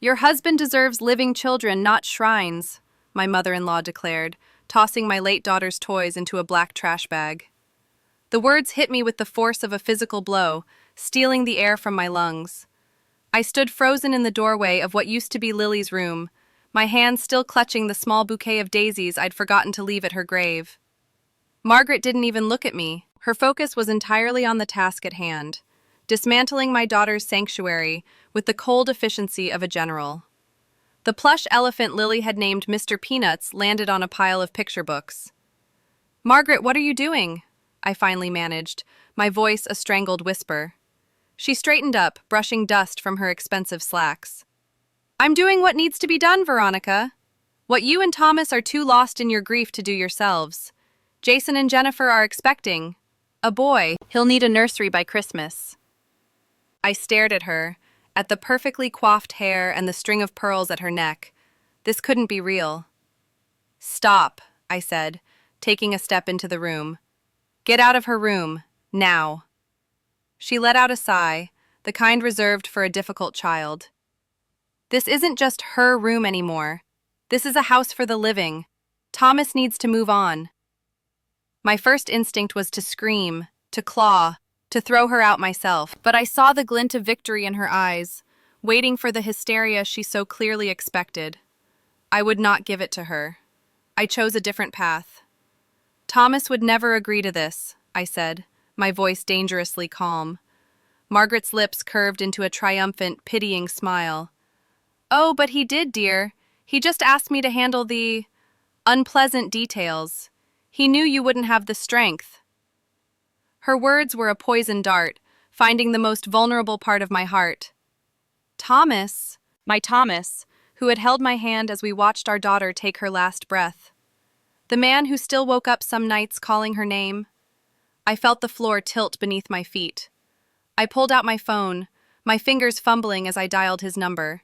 Your husband deserves living children, not shrines, my mother-in-law declared, tossing my late daughter's toys into a black trash bag. The words hit me with the force of a physical blow, stealing the air from my lungs. I stood frozen in the doorway of what used to be Lily's room, my hands still clutching the small bouquet of daisies I'd forgotten to leave at her grave. Margaret didn't even look at me. Her focus was entirely on the task at hand, dismantling my daughter's sanctuary with the cold efficiency of a general. The plush elephant Lily had named Mr. Peanuts landed on a pile of picture books. "Margaret, what are you doing?" I finally managed, my voice a strangled whisper. She straightened up, brushing dust from her expensive slacks. "I'm doing what needs to be done, Veronica. What you and Thomas are too lost in your grief to do yourselves. Jason and Jennifer are expecting a boy. He'll need a nursery by Christmas." I stared at her, at the perfectly coiffed hair and the string of pearls at her neck. This couldn't be real. "Stop," I said, taking a step into the room. "Get out of her room, now." She let out a sigh, the kind reserved for a difficult child. "This isn't just her room anymore. This is a house for the living. Thomas needs to move on." My first instinct was to scream, to claw, to throw her out myself, but I saw the glint of victory in her eyes, waiting for the hysteria she so clearly expected. I would not give it to her. I chose a different path. "Thomas would never agree to this," I said, my voice dangerously calm. Margaret's lips curved into a triumphant, pitying smile. "Oh, but he did, dear. He just asked me to handle the unpleasant details. He knew you wouldn't have the strength." Her words were a poison dart, finding the most vulnerable part of my heart. Thomas, my Thomas, who had held my hand as we watched our daughter take her last breath. The man who still woke up some nights calling her name. I felt the floor tilt beneath my feet. I pulled out my phone, my fingers fumbling as I dialed his number.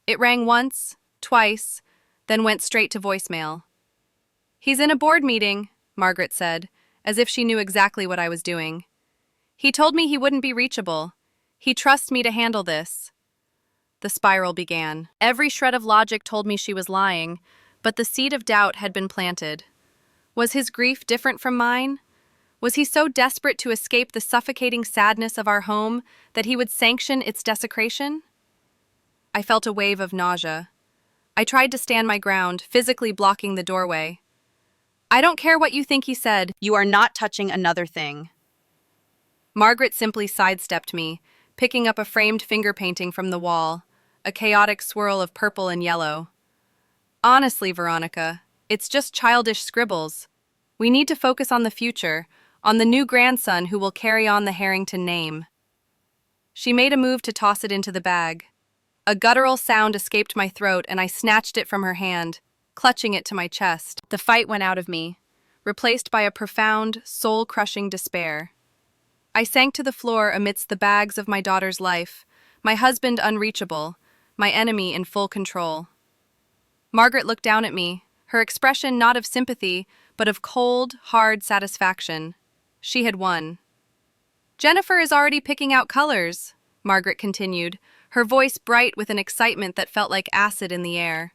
It rang once, twice, then went straight to voicemail. "He's in a board meeting," Margaret said, as if she knew exactly what I was doing. "He told me he wouldn't be reachable. He trusts me to handle this." The spiral began. Every shred of logic told me she was lying, but the seed of doubt had been planted. Was his grief different from mine? Was he so desperate to escape the suffocating sadness of our home that he would sanction its desecration? I felt a wave of nausea. I tried to stand my ground, physically blocking the doorway. "I don't care what you think," he said. "You are not touching another thing." Margaret simply sidestepped me, picking up a framed finger painting from the wall, a chaotic swirl of purple and yellow. "Honestly, Veronica, it's just childish scribbles. We need to focus on the future, on the new grandson who will carry on the Harrington name." She made a move to toss it into the bag. A guttural sound escaped my throat and I snatched it from her hand, clutching it to my chest. The fight went out of me, replaced by a profound, soul-crushing despair. I sank to the floor amidst the bags of my daughter's life, my husband unreachable, my enemy in full control. Margaret looked down at me, her expression not of sympathy, but of cold, hard satisfaction. She had won. "Jennifer is already picking out colors," Margaret continued, her voice bright with an excitement that felt like acid in the air.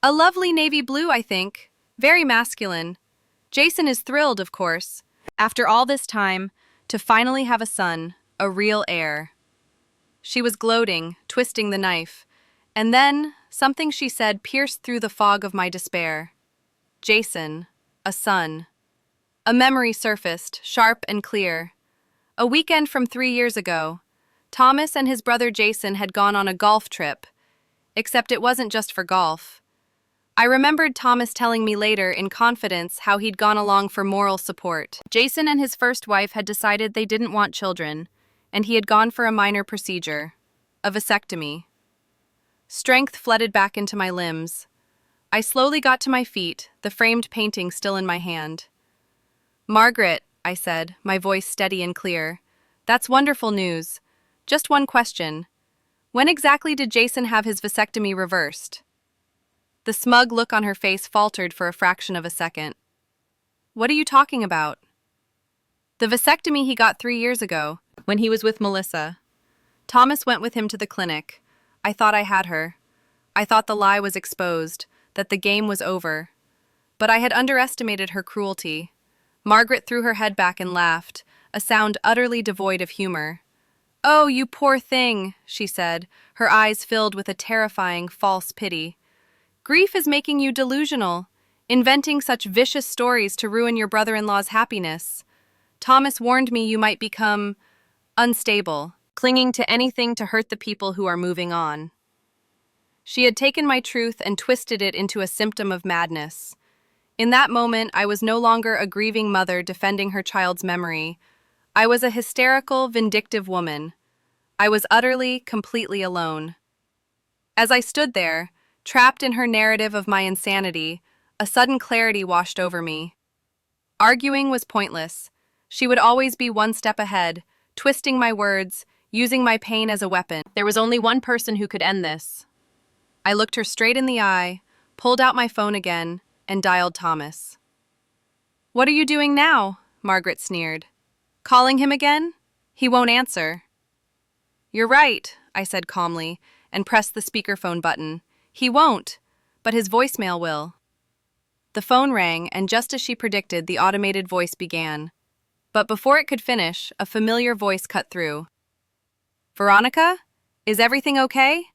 "A lovely navy blue, I think. Very masculine. Jason is thrilled, of course. After all this time, to finally have a son, a real heir." She was gloating, twisting the knife. And then, something she said pierced through the fog of my despair. Jason, a son. A memory surfaced, sharp and clear. A weekend from 3 years ago, Thomas and his brother Jason had gone on a golf trip. Except it wasn't just for golf. I remembered Thomas telling me later, in confidence, how he'd gone along for moral support. Jason and his first wife had decided they didn't want children, and he had gone for a minor procedure, a vasectomy. Strength flooded back into my limbs. I slowly got to my feet, the framed painting still in my hand. "Margaret," I said, my voice steady and clear, "that's wonderful news. Just one question. When exactly did Jason have his vasectomy reversed?" The smug look on her face faltered for a fraction of a second. "What are you talking about?" "The vasectomy he got 3 years ago, when he was with Melissa. Thomas went with him to the clinic. I thought I had her. I thought the lie was exposed, that the game was over. But I had underestimated her cruelty. Margaret threw her head back and laughed, a sound utterly devoid of humor. "Oh, you poor thing," she said, her eyes filled with a terrifying, false pity. "Grief is making you delusional, inventing such vicious stories to ruin your brother-in-law's happiness. Thomas warned me you might become unstable, clinging to anything to hurt the people who are moving on." She had taken my truth and twisted it into a symptom of madness. In that moment, I was no longer a grieving mother defending her child's memory. I was a hysterical, vindictive woman. I was utterly, completely alone. As I stood there, trapped in her narrative of my insanity, a sudden clarity washed over me. Arguing was pointless. She would always be one step ahead, twisting my words, using my pain as a weapon. There was only one person who could end this. I looked her straight in the eye, pulled out my phone again, and dialed Thomas. "What are you doing now?" Margaret sneered. "Calling him again? He won't answer." "You're right," I said calmly, and pressed the speakerphone button. "He won't, but his voicemail will." The phone rang, and just as she predicted, the automated voice began. But before it could finish, a familiar voice cut through. "Veronica? Is everything okay?"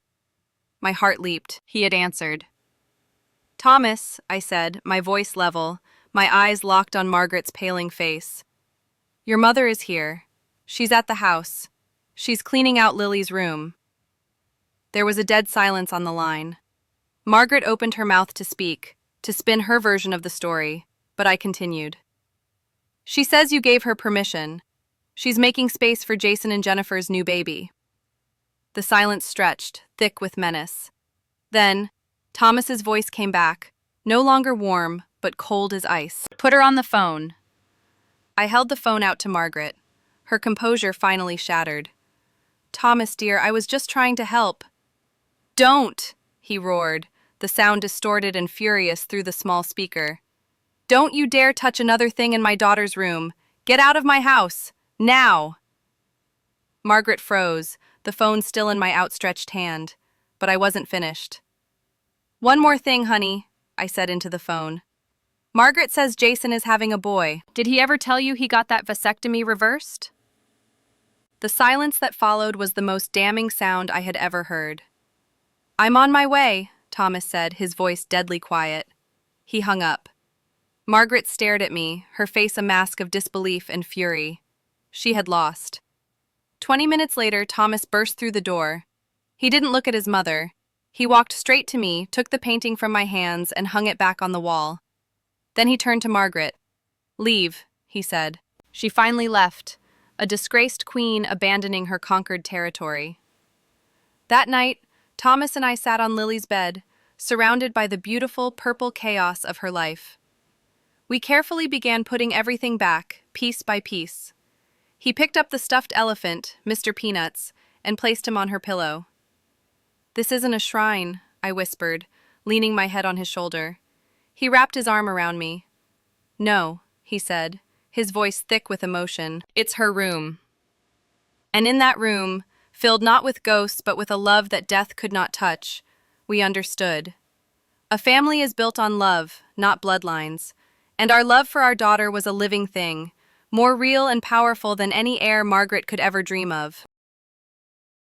My heart leaped. He had answered. "Thomas," I said, my voice level, my eyes locked on Margaret's paling face. "Your mother is here. She's at the house. She's cleaning out Lily's room." There was a dead silence on the line. Margaret opened her mouth to speak, to spin her version of the story, but I continued. "She says you gave her permission. She's making space for Jason and Jennifer's new baby." The silence stretched, thick with menace. Then, Thomas's voice came back, no longer warm, but cold as ice. "Put her on the phone." I held the phone out to Margaret. Her composure finally shattered. "Thomas, dear, I was just trying to help." "Don't!" he roared, the sound distorted and furious through the small speaker. "Don't you dare touch another thing in my daughter's room. Get out of my house. Now!" Margaret froze, the phone still in my outstretched hand, but I wasn't finished. "One more thing, honey," I said into the phone. "Margaret says Jason is having a boy. Did he ever tell you he got that vasectomy reversed?" The silence that followed was the most damning sound I had ever heard. "I'm on my way," Thomas said, his voice deadly quiet. He hung up. Margaret stared at me, her face a mask of disbelief and fury. She had lost. 20 minutes later, Thomas burst through the door. He didn't look at his mother. He walked straight to me, took the painting from my hands, and hung it back on the wall. Then he turned to Margaret. "Leave," he said. She finally left, a disgraced queen abandoning her conquered territory. That night, Thomas and I sat on Lily's bed, surrounded by the beautiful purple chaos of her life. We carefully began putting everything back, piece by piece. He picked up the stuffed elephant, Mr. Peanuts, and placed him on her pillow. "This isn't a shrine," I whispered, leaning my head on his shoulder. He wrapped his arm around me. "No," he said, his voice thick with emotion. "It's her room." And in that room, filled not with ghosts but with a love that death could not touch, we understood. A family is built on love, not bloodlines, and our love for our daughter was a living thing, more real and powerful than any heir Margaret could ever dream of.